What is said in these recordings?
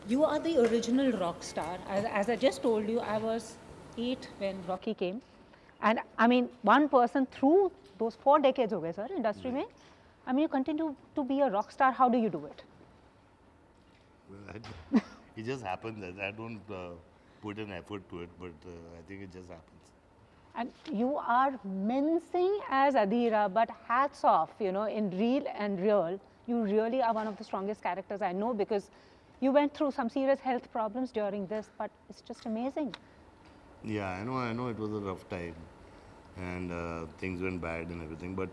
You are the original rock star. As I just told you, I was 8 when Rocky came. And I mean, one person through those 4 decades, ho gaye, sir, industry mein, I mean, you continue to be a rock star. How do you do it? Well, it just happens. I don't put an effort to it, but I think it just happens. And you are mincing as Adheera, but hats off, in real, you really are one of the strongest characters I know, because you went through some serious health problems during this, but it's just amazing. Yeah, I know it was a rough time and things went bad and everything, but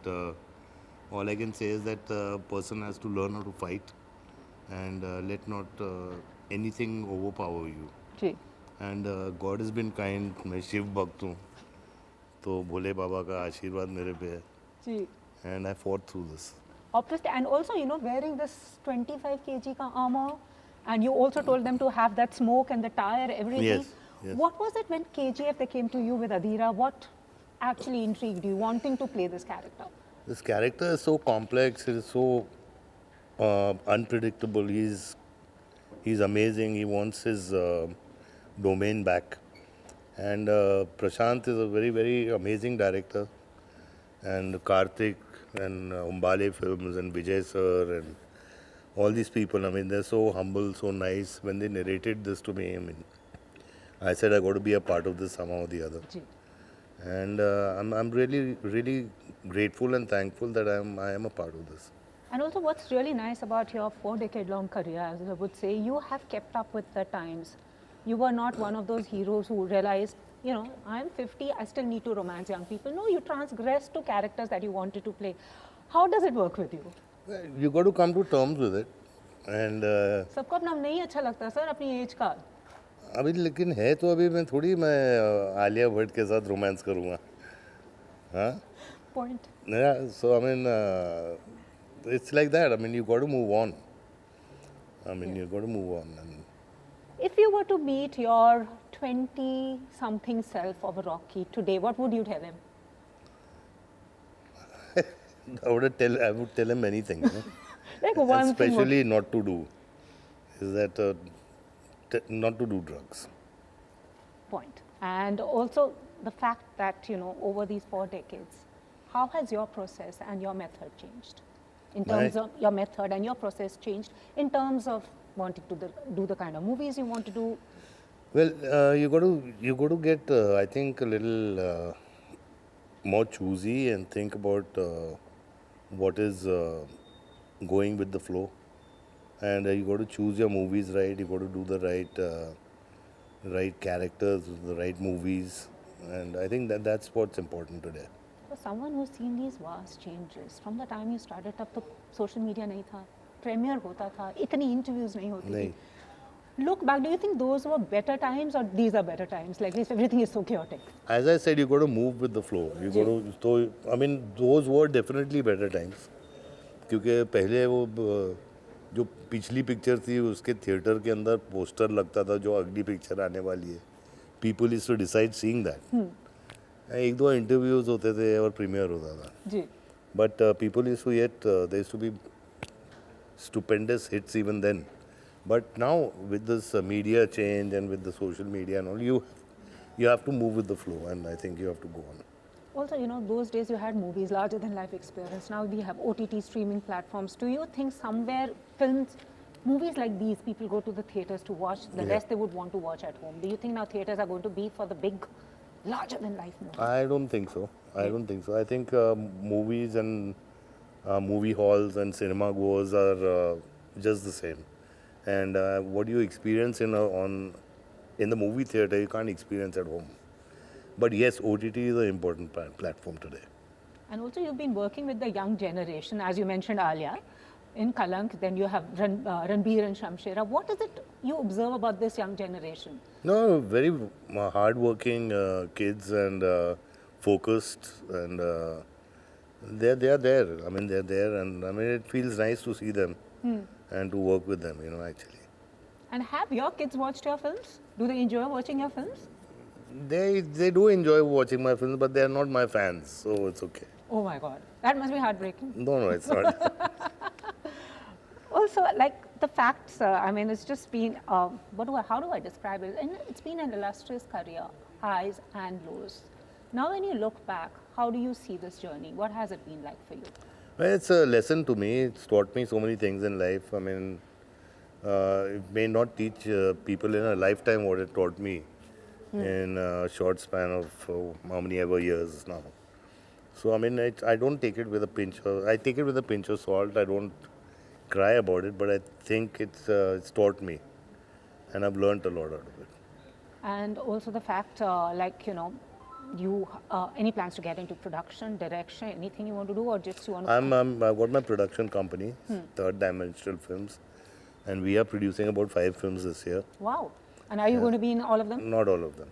all I can say is that a person has to learn how to fight and let not anything overpower you. Gee. And God has been kind. मैं शिव भक्त हूँ, तो भोले बाबा का आशीर्वाद मेरे पे है. Gee. And I fought through this. Obviously, and also, wearing this 25 kg ka armor, and you also told them to have that smoke and the tire, everything. Yes, yes. What was it when KGF, they came to you with Adheera? What actually intrigued you, wanting to play this character? This character is so complex. It is so unpredictable. He's amazing. He wants his domain back. And Prashant is a very, very amazing director. And Karthik and Umbale Films and Vijay sir and all these people, I mean, they're so humble, so nice. When they narrated this to me, I mean, I said I got to be a part of this somehow or the other. Gee. And I'm really, really grateful and thankful that I am a part of this. And also, what's really nice about your 4-decade-long career, as I would say, you have kept up with the times. You were not one of those heroes who realized, I'm 50, I still need to romance young people. No, you transgressed to characters that you wanted to play. How does it work with you? Well, you got to come to terms with it. And सबको अपना नहीं अच्छा लगता sir अपनी as का. अभी लेकिन है तो अभी मैं आलिया भट्ट के साथ रोमांस करूँगा, हाँ? Point. Yeah, so I mean, it's like that. I mean, you got to move on. I mean, you got to move on. And If you were to meet your 20-something self of Rocky today, what would you tell him? I would tell him anything. Like one Especially not to do. Is that not to do drugs. Point. And also the fact that, over these 4 decades, how has your process and your method changed? In terms of your method and your process changed in terms of wanting to do the kind of movies you want to do? Well, you got to get, I think, a little more choosy and think about what is going with the flow. And you got to choose your movies right. You got to do the right characters, the right movies, and I think that's what's important today. For someone who's seen these vast changes, from the time you started up, the social media नहीं था, premiere होता था, इतनी interviews नहीं होती थी. Look back, do you think those were better times or these are better times? Like this, everything is so chaotic. As I said, you got to move with the flow. You got to. So I mean, those were definitely better times. क्योंकि पहले वो जो पिछली picture थी उसके theatre के अंदर poster लगता था जो अगली पिक्चर आने वाली है. People used to decide seeing that. 1-2 interviews होते थे और प्रीमियर होता था. जी. But people used to there used to be stupendous hits even then. But now with this media change and with the social media and all, you have to move with the flow, and I think you have to go on. Also, those days you had movies, larger than life experience. Now we have OTT streaming platforms. Do you think somewhere movies like these, people go to the theaters to watch, the rest they would want to watch at home? Do you think now theaters are going to be for the big, larger than life movies? I don't think so. I don't think so. I think movies and movie halls and cinema goers are just the same. And what you experience in the movie theater, you can't experience at home. But yes, OTT is an important platform today. And also you've been working with the young generation, as you mentioned Alia, in Kalank, then you have Ranbir and Shamshera. What is it you observe about this young generation? No, very hard-working kids and focused, and they are there. I mean, they're there, and I mean, it feels nice to see them and to work with them, actually. And have your kids watched your films? Do they enjoy watching your films? They do enjoy watching my films, but they are not my fans, so it's okay. Oh my God, that must be heartbreaking. No, it's not. Also, like the facts, I mean, it's just been, how do I describe it? And it's been an illustrious career, highs and lows. Now, when you look back, how do you see this journey? What has it been like for you? Well, it's a lesson to me. It's taught me so many things in life. I mean, it may not teach people in a lifetime what it taught me in a short span of how many ever years now. So, I mean, I don't take it with a pinch of, I take it with a pinch of salt. I don't cry about it, but I think it's taught me, and I've learned a lot out of it. And also the fact, you any plans to get into production, direction, anything you want to do, or just you want to? I've got my production company, Third Dimensional Films, and we are producing about 5 films this year. Wow! And are you going to be in all of them? Not all of them.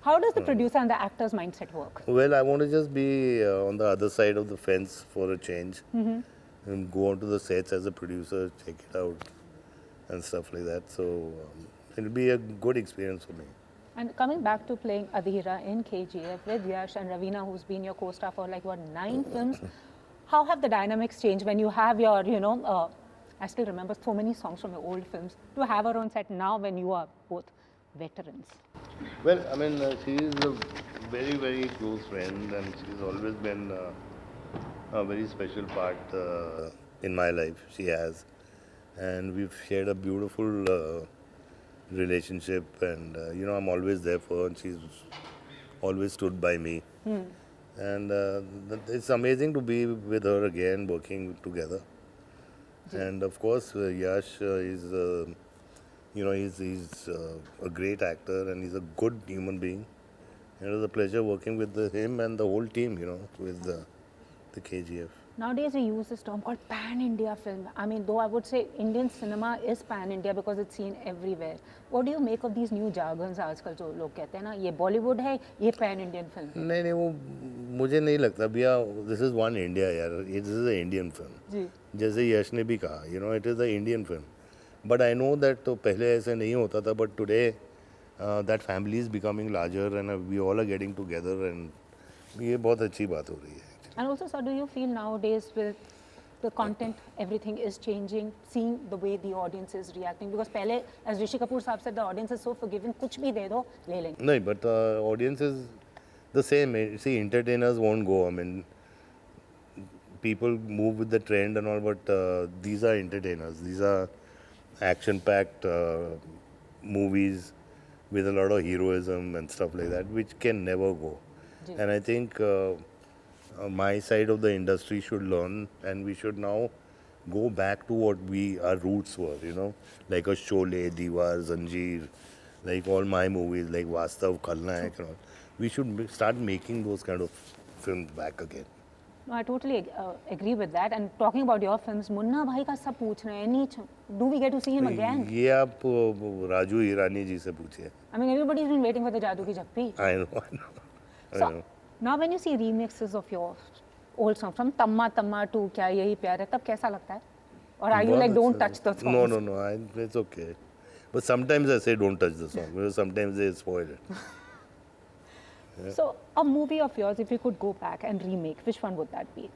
How does the producer and the actor's mindset work? Well, I want to just be on the other side of the fence for a change, and go onto the sets as a producer, check it out, and stuff like that. So it'll be a good experience for me. And coming back to playing Adheera in KGF with Yash and Raveena, who's been your co-star for 9 films, how have the dynamics changed when you have your, I still remember so many songs from your old films, to have her on set now when you are both veterans? Well, I mean, she is a very, very close friend, and she's always been a very special part in my life. She has. And we've shared a beautiful relationship, and I'm always there for her, and she's always stood by me. And it's amazing to be with her again, working together. And of course, Yash is, he's a great actor, and he's a good human being. It was a pleasure working with him and the whole team, with the KGF. Nowadays, we use this term called pan-India film. I mean, though I would say Indian cinema is pan-India because it's seen everywhere. What do you make of these new jargons आजकल जो लोग कहते हैं ना, ये Bollywood है, ये pan-Indian film? नहीं वो मुझे नहीं लगता भैया. This is one India यार. This is an Indian film. जी. जैसे यश ने भी कहा, it is an Indian film. But I know that तो पहले ऐसे नहीं होता था. But today, that family is becoming larger, and we all are getting together, and ये बहुत अच्छी बात हो रही है. And also, sir, do you feel nowadays with the content, everything is changing, seeing the way the audience is reacting? Because पहले, as Rishi Kapoor साहब said, the audience is so forgiving, कुछ भी दे दो, ले लेंगे. No, but the audience is the same. See, entertainers won't go. I mean, people move with the trend and all, but these are entertainers. These are action-packed movies with a lot of heroism and stuff like that, which can never go. And I think my side of the industry should learn, and we should now go back to what our roots were, like a Sholay, Diwar, Zanjeer, like all my movies, like Vastav, Khalnayak and all. We should start making those kind of films back again. No, I totally agree with that. And talking about your films, Munna Bhai का सब पूछ रहे हैं. Do we get to see him again? ये आप राजू ईरानी जी से पूछिए. I mean, everybody's been waiting for the Jadoo Ki Jappi. I know. Now, when you see remixes of your old songs, from Tamma Tamma to Kya Yahi Pyar Hai, तब कैसा लगता है? Or are you like, don't touch the songs? No, it's okay. But sometimes I say don't touch the song, because sometimes they spoil it. Yeah. So, a movie of yours, if you could go back and remake, which one would that be?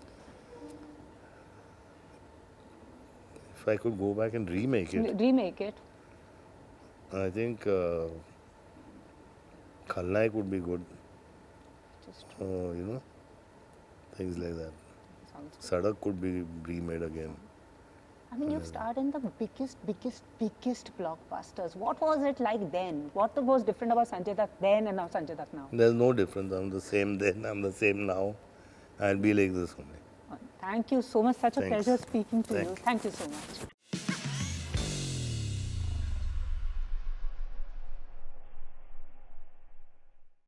If I could go back and remake it? Remake it. I think Khalnayak would be good. Things like that. Sadak could be remade again. I mean, you've starred in the biggest blockbusters. What was it like then? What was different about Sanjay Dutt then and now Sanjay Dutt now? There's no difference. I'm the same then, I'm the same now. I'll be like this only. Thank you so much. Such a Thanks. pleasure speaking to you. Thank you. Thank you so much.